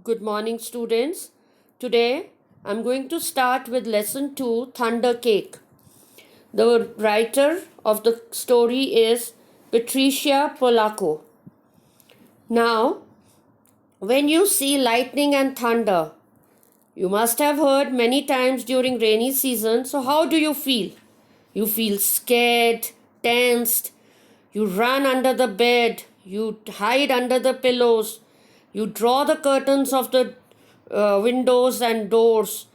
Good morning, students. Today I'm going to start with lesson 2, Thunder Cake. The writer of the story is Patricia Polacco. Now, when you see lightning and thunder, you must have heard many times during rainy season. So, how do you feel? You feel scared, tensed, you run under the bed, you hide under the pillows, you draw the curtains of the windows and doors,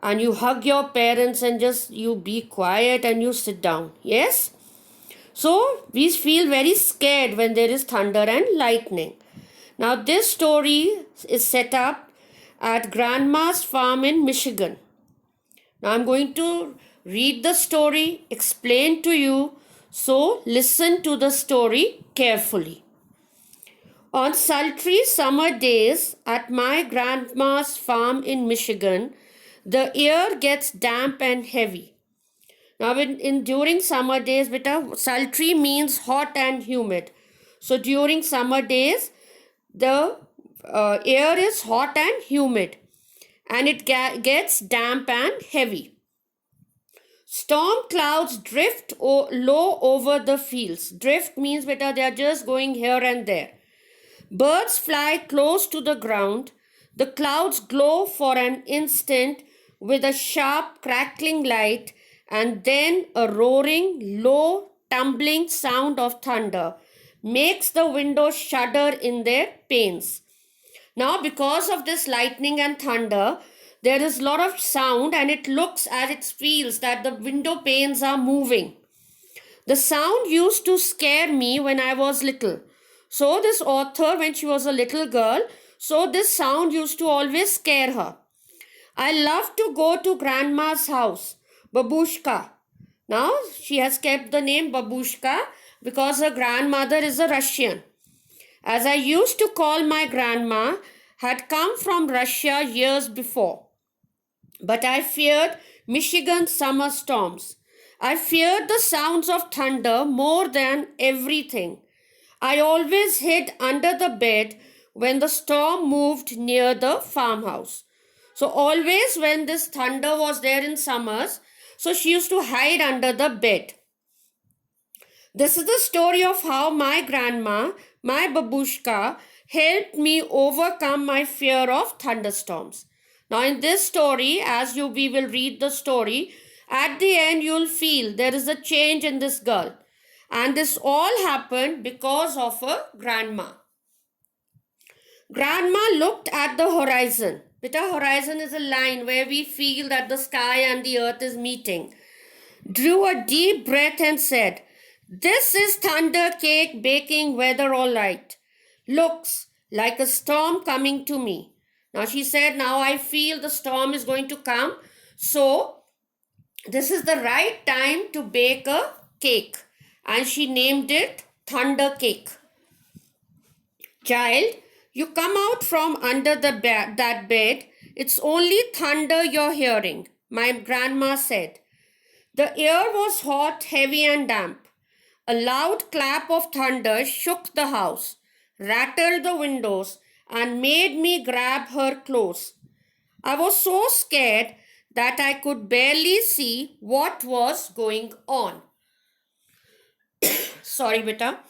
and you hug your parents and just you be quiet and you sit down. Yes? So we feel very scared when there is thunder and lightning. Now, this story is set up at Grandma's farm in Michigan. Now, I'm going to read the story, explain to you, so listen to the story carefully. On sultry summer days at my grandma's farm in Michigan, the air gets damp and heavy. Now, during summer days, beta, sultry means hot and humid. So, during summer days, the air is hot and humid, and it gets damp and heavy. Storm clouds drift low over the fields. Drift means beta, they are just going here and there. Birds fly close to the ground. The clouds glow for an instant with a sharp crackling light, and then a roaring, low, tumbling sound of thunder makes the windows shudder in their panes. Now, because of this lightning and thunder, there is a lot of sound, and it looks as it feels that the window panes are moving. The sound used to scare me when I was little. So this author, when she was a little girl, so this sound used to always scare her. I love to go to grandma's house, Babushka. Now she has kept the name Babushka because her grandmother is a Russian. As I used to call my grandma, had come from Russia years before. But I feared Michigan summer storms. I feared the sounds of thunder more than everything. I always hid under the bed when the storm moved near the farmhouse. So always when this thunder was there in summers, so she used to hide under the bed. This is the story of how my grandma, my babushka, helped me overcome my fear of thunderstorms. Now in this story, as we will read the story, at the end you'll feel there is a change in this girl. And this all happened because of her grandma. Grandma looked at the horizon. Beta, horizon is a line where we feel that the sky and the earth is meeting. Drew a deep breath and said, "This is thunder cake baking weather all right. Looks like a storm coming to me." Now she said, now I feel the storm is going to come. So this is the right time to bake a cake. And she named it Thunder Cake. Child, you come out from under that bed. It's only thunder you're hearing, my grandma said. The air was hot, heavy and damp. A loud clap of thunder shook the house, rattled the windows, and made me grab her close. I was so scared that I could barely see what was going on. Sorry, beta.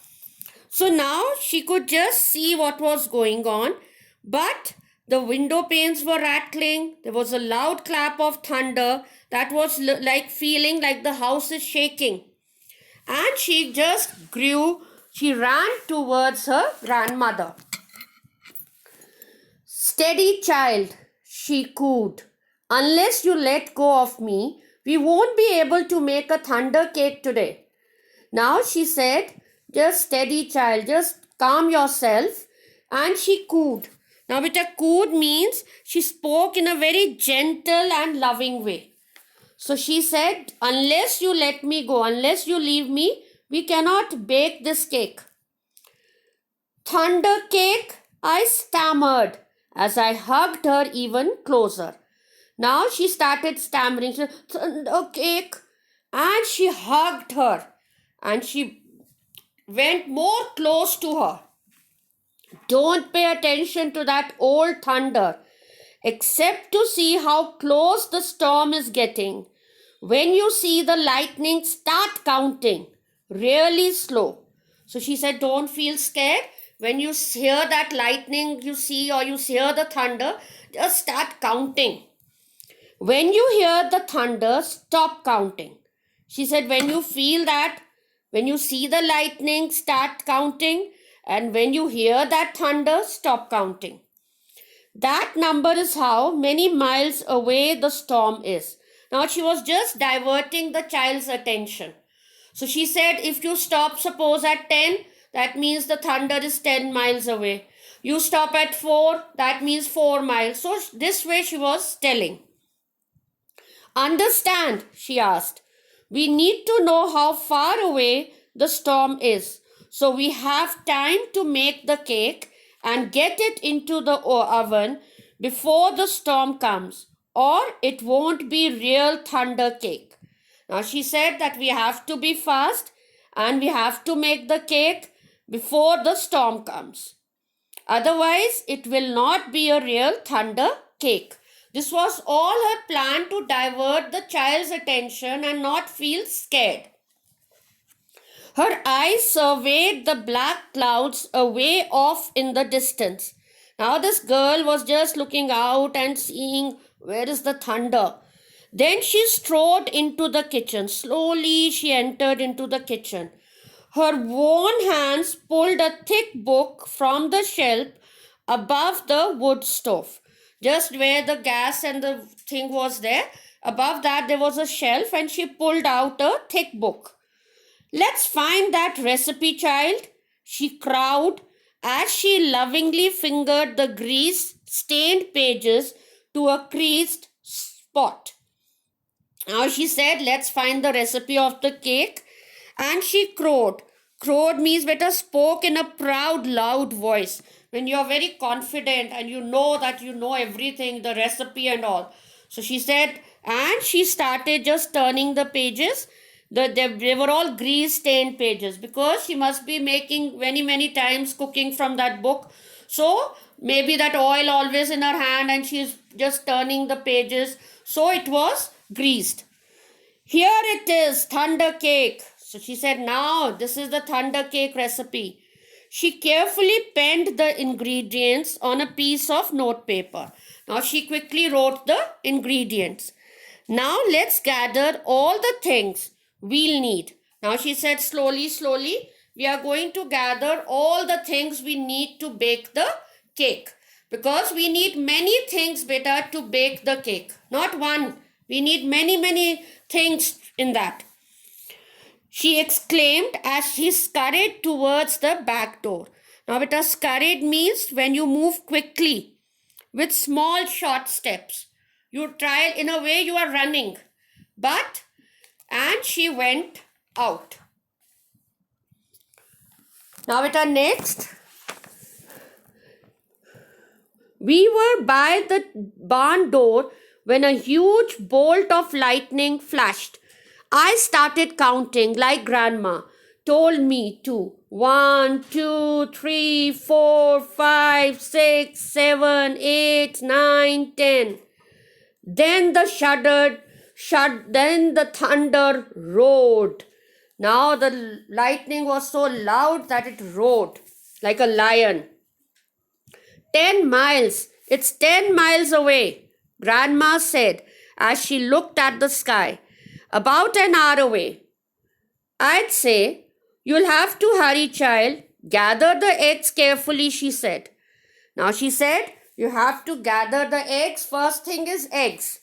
So now she could just see what was going on, but the window panes were rattling. There was a loud clap of thunder that was like feeling like the house is shaking. And she just grew, she ran towards her grandmother. "Steady, child," she cooed. "Unless you let go of me, we won't be able to make a thunder cake today." Now she said, "Just steady, child, just calm yourself." And she cooed. Now, beta, cooed means she spoke in a very gentle and loving way. So she said, "Unless you let me go, unless you leave me, we cannot bake this cake." "Thunder cake," I stammered as I hugged her even closer. Now she started stammering. She said, "Thunder cake." And she hugged her. And she went more close to her. Don't pay attention to that old thunder, except to see how close the storm is getting. When you see the lightning, start counting really slow. So she said, don't feel scared. When you hear that lightning you see, or you hear the thunder, just start counting. When you hear the thunder, stop counting. She said, when you feel that, when you see the lightning, start counting. And when you hear that thunder, stop counting. That number is how many miles away the storm is. Now she was just diverting the child's attention. So she said, if you stop, suppose at 10, that means the thunder is 10 miles away. You stop at 4, that means 4 miles. So this way she was telling. Understand, she asked. We need to know how far away the storm is. So we have time to make the cake and get it into the oven before the storm comes, or it won't be real thunder cake. Now she said that we have to be fast and we have to make the cake before the storm comes. Otherwise, it will not be a real thunder cake. This was all her plan to divert the child's attention and not feel scared. Her eyes surveyed the black clouds away off in the distance. Now this girl was just looking out and seeing where is the thunder. Then she strode into the kitchen. Slowly she entered into the kitchen. Her worn hands pulled a thick book from the shelf above the wood stove. Just where the gas and the thing was there, above that there was a shelf, and she pulled out a thick book. Let's find that recipe, child, she crowed as she lovingly fingered the grease-stained pages to a creased spot. Now she said, let's find the recipe of the cake, and she crowed. Crowed means better spoke in a proud, loud voice. When you are very confident and you know that you know everything, the recipe and all. So she said, and she started just turning the pages. They were all grease-stained pages because she must be making many times cooking from that book. So maybe that oil always in her hand and she's just turning the pages. So it was greased. Here it is, thunder cake. So she said, now this is the thunder cake recipe. She carefully penned the ingredients on a piece of notepaper. Now she quickly wrote the ingredients. Now let's gather all the things we'll need. Now she said, slowly, we are going to gather all the things we need to bake the cake. Because we need many things better to bake the cake. Not one. We need many things in that. She exclaimed as she scurried towards the back door. Now, beta, scurried means when you move quickly with small short steps. You try, in a way you are running. And she went out. Now, beta, next. We were by the barn door when a huge bolt of lightning flashed. I started counting like Grandma told me to. 1, 2, 3, 4, 5, 6, 7, 8, 9, 10. Then the thunder roared. Now the lightning was so loud that it roared like a lion. 10 miles. It's 10 miles away, Grandma said as she looked at the sky. About an hour away. I'd say, you'll have to hurry, child. Gather the eggs carefully, she said. Now she said, you have to gather the eggs. First thing is eggs.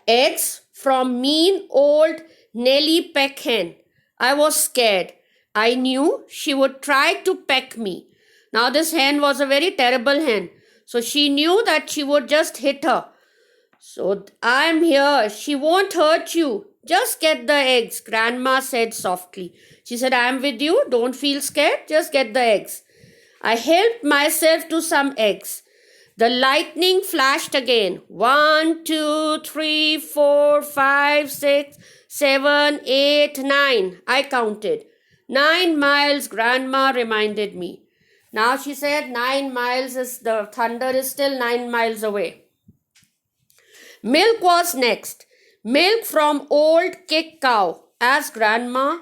Eggs from mean old Nellie Peck hen. I was scared. I knew she would try to peck me. Now this hen was a very terrible hen. So she knew that she would just hit her. So I'm here. She won't hurt you. Just get the eggs, Grandma said softly. She said, I'm with you. Don't feel scared. Just get the eggs. I helped myself to some eggs. The lightning flashed again. 1, 2, 3, 4, 5, 6, 7, 8, 9. I counted. 9 miles, Grandma reminded me. Now she said 9 miles is the thunder is still 9 miles away. Milk was next. Milk from old Kick Cow. As grandma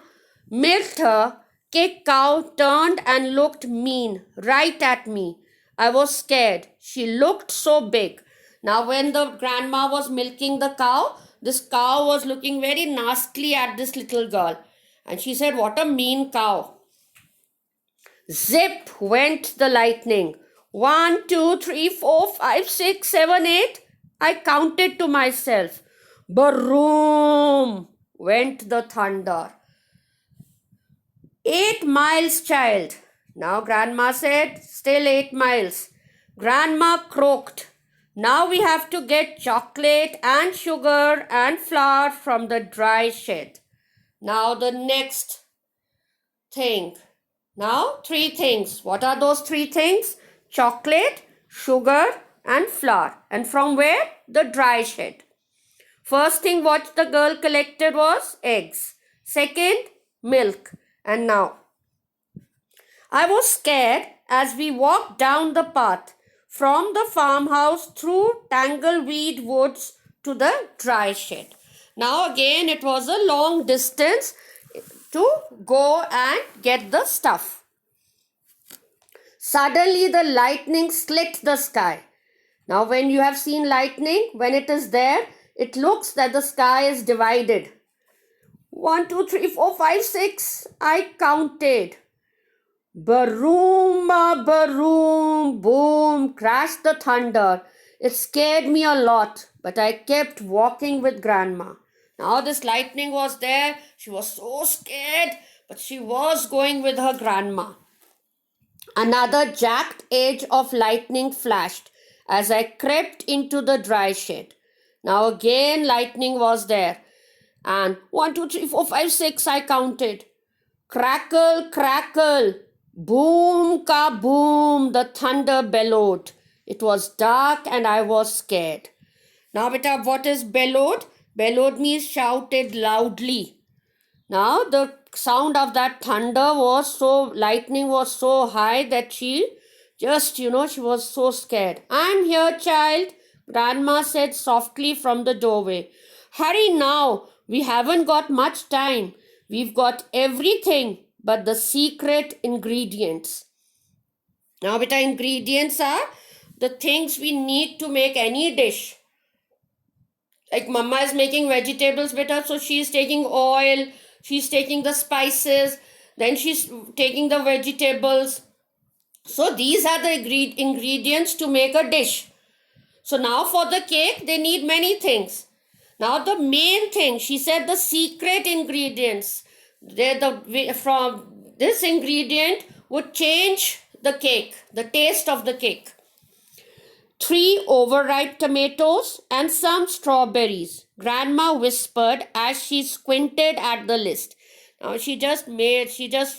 milked her, Kick Cow turned and looked mean right at me. I was scared. She looked so big. Now, when the grandma was milking the cow, this cow was looking very nastily at this little girl. And she said, "What a mean cow." Zip went the lightning. 1, 2, 3, 4, 5, 6, 7, 8. I counted to myself. Baroom went the thunder. 8 miles, child. Now grandma said, still 8 miles. Grandma croaked. Now we have to get chocolate and sugar and flour from the dry shed. Now the next thing. Now 3 things. What are those 3 things? Chocolate, sugar and flour. And from where? The dry shed. First thing what the girl collected was eggs. Second, milk. And now, I was scared as we walked down the path from the farmhouse through tangleweed woods to the dry shed. Now again it was a long distance to go and get the stuff. Suddenly the lightning slit the sky. Now when you have seen lightning, when it is there, it looks that the sky is divided. 1, 2, 3, 4, 5, 6. I counted. Baroom, baroom, boom, crashed the thunder. It scared me a lot, but I kept walking with grandma. Now this lightning was there. She was so scared, but she was going with her grandma. Another jagged edge of lightning flashed as I crept into the dry shed. Now again lightning was there. And 1, 2, 3, 4, 5, 6 I counted. Crackle, crackle, boom, kaboom, the thunder bellowed. It was dark and I was scared. Now beta, what is bellowed? Bellowed means shouted loudly. Now the sound of that thunder was so, lightning was so high that she just, she was so scared. "I'm here, child," grandma said softly from the doorway. "Hurry now. We haven't got much time. We've got everything but the secret ingredients." Now, beta, ingredients are the things we need to make any dish. Like mama is making vegetables, beta, so she's taking oil, she's taking the spices, then she's taking the vegetables. So these are the ingredients to make a dish. So now for the cake, they need many things. Now the main thing, she said the secret ingredients, from this ingredient would change the cake, the taste of the cake. 3 overripe tomatoes and some strawberries, grandma whispered as she squinted at the list. Now she just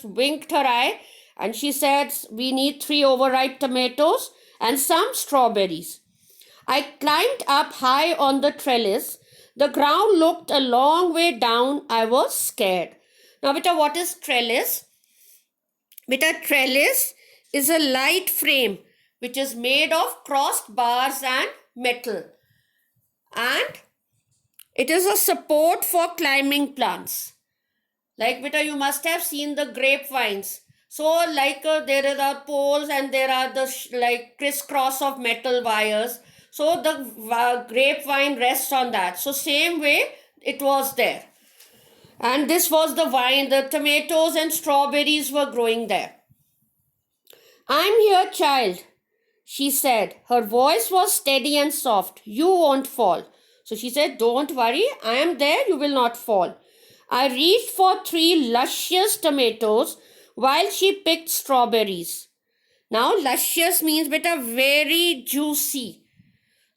winked her eye and she said, "We need 3 overripe tomatoes and some strawberries." I climbed up high on the trellis. The ground looked a long way down. I was scared. Now, beta, what is trellis? Beta, trellis is a light frame which is made of crossed bars and metal. And it is a support for climbing plants. Like, beta, you must have seen the grapevines. So, like there are the poles and there are the crisscross of metal wires. So the grapevine rests on that. So same way it was there. And this was the vine. The tomatoes and strawberries were growing there. "I'm here, child," she said. Her voice was steady and soft. "You won't fall." So she said, "Don't worry. I am there. You will not fall." I reached for 3 luscious tomatoes while she picked strawberries. Now luscious means beta very juicy.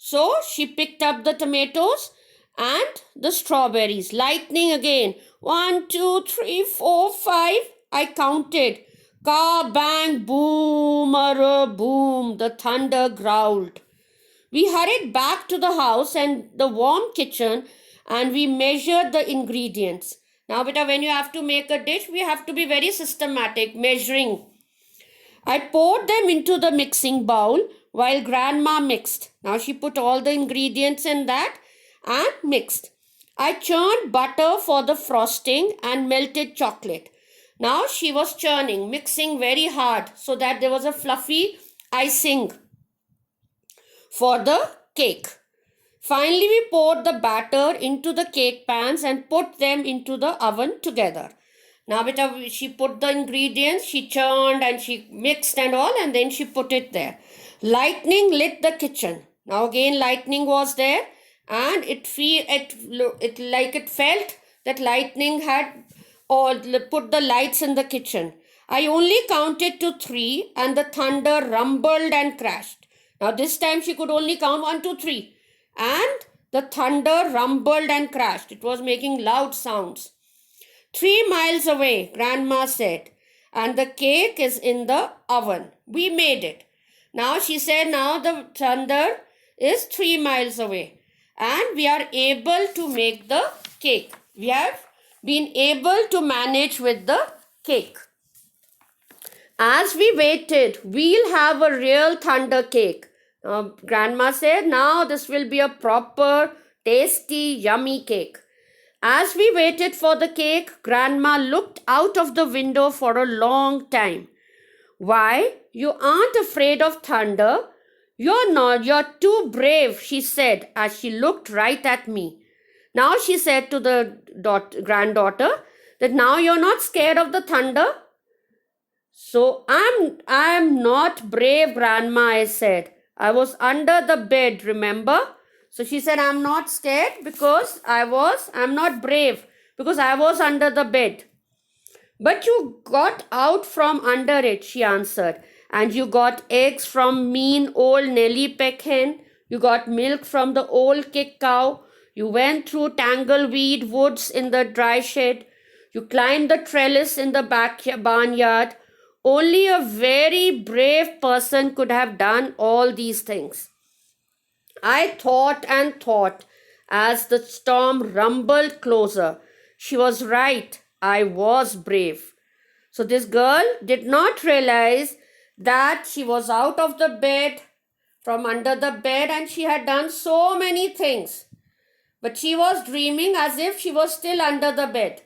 So she picked up the tomatoes and the strawberries. Lightning again. 1, 2, 3, 4, 5. I counted. Ka bang boom, boom. The thunder growled. We hurried back to the house and the warm kitchen and we measured the ingredients. Now, beta, when you have to make a dish, we have to be very systematic, measuring. I poured them into the mixing bowl while Grandma mixed. Now she put all the ingredients in that and mixed. I churned butter for the frosting and melted chocolate. Now she was churning, mixing very hard so that there was a fluffy icing for the cake. Finally, we poured the batter into the cake pans and put them into the oven together. Now, she put the ingredients, she churned and she mixed and all, and then she put it there. Lightning lit the kitchen. Now again, lightning was there, and it felt that lightning had all put the lights in the kitchen. I only counted to 3, and the thunder rumbled and crashed. Now this time she could only count 1, 2, 3, and the thunder rumbled and crashed. It was making loud sounds. 3 miles away, Grandma said, and the cake is in the oven. We made it. Now she said, now the thunder is 3 miles away, and we are able to make the cake. We have been able to manage with the cake. As we waited, we'll have a real thunder cake. Grandma said, now this will be a proper, tasty, yummy cake. As we waited for the cake, Grandma looked out of the window for a long time. Why, you aren't afraid of thunder? You're not, you're too brave, she said as she looked right at me. Now she said to the granddaughter that now you're not scared of the thunder. So I'm not brave, Grandma, I said. I was under the bed, remember? So she said, I'm not scared because I'm not brave because I was under the bed. But you got out from under it, she answered. And you got eggs from mean old Nellie Peck hen. You got milk from the old kick cow. You went through tangleweed woods in the dry shed. You climbed the trellis in the barnyard. Only a very brave person could have done all these things. I thought and thought as the storm rumbled closer. She was right. I was brave. So this girl did not realize that she was out of the bed, from under the bed, and she had done so many things. But she was dreaming as if she was still under the bed.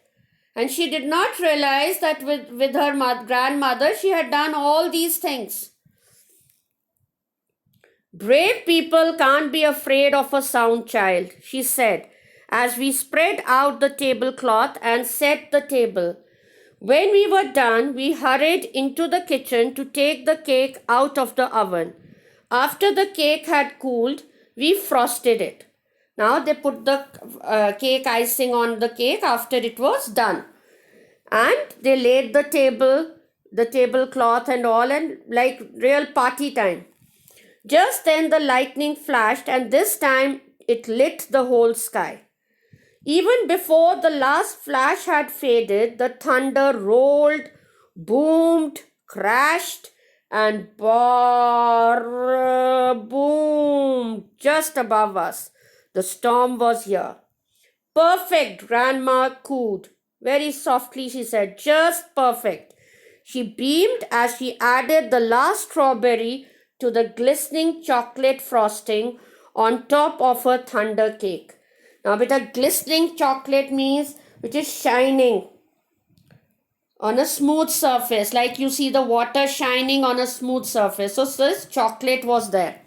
And she did not realize that with her grandmother, she had done all these things. Brave people can't be afraid of a sound child, she said, as we spread out the tablecloth and set the table. When we were done, we hurried into the kitchen to take the cake out of the oven. After the cake had cooled, we frosted it. Now they put the cake icing on the cake after it was done. And they laid the tablecloth and all, and like real party time. Just then the lightning flashed, and this time it lit the whole sky. Even before the last flash had faded, the thunder rolled, boomed, crashed, and boomed just above us. The storm was here. Perfect, Grandma cooed. Very softly she said, just perfect. She beamed as she added the last strawberry to the glistening chocolate frosting on top of her thunder cake. Now, beta, glistening chocolate means which is shining on a smooth surface, like you see the water shining on a smooth surface. So this chocolate was there.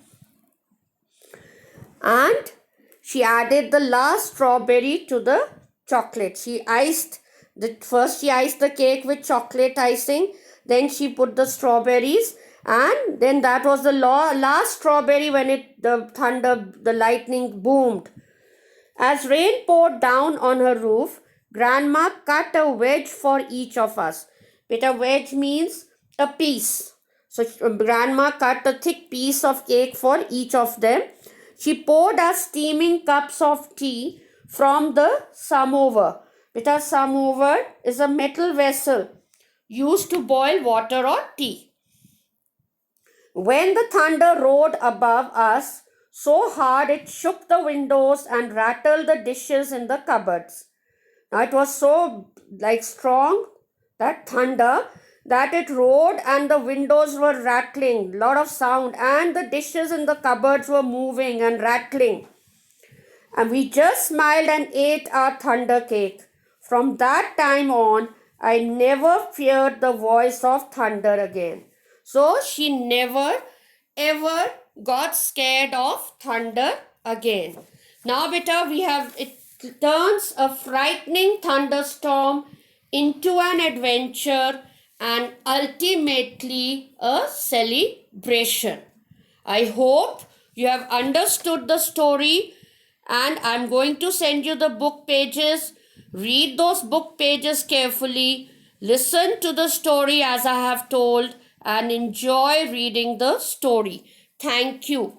And she added the last strawberry to the chocolate. She iced the cake with chocolate icing. Then she put the strawberries, and then that was the last strawberry when the lightning boomed. As rain poured down on her roof, Grandma cut a wedge for each of us. Beta, wedge means a piece. So Grandma cut a thick piece of cake for each of them. She poured us steaming cups of tea from the samovar. Beta, samovar is a metal vessel used to boil water or tea. When the thunder roared above us so hard it shook the windows and rattled the dishes in the cupboards. Now it was so strong, that thunder, that it roared and the windows were rattling, lot of sound, and the dishes in the cupboards were moving and rattling. And we just smiled and ate our thunder cake. From that time on, I never feared the voice of thunder again. So she never ever got scared of thunder again. Now, beta, it turns a frightening thunderstorm into an adventure and ultimately a celebration. I hope you have understood the story, and I'm going to send you the book pages. Read those book pages carefully, listen to the story as I have told, and enjoy reading the story. Thank you.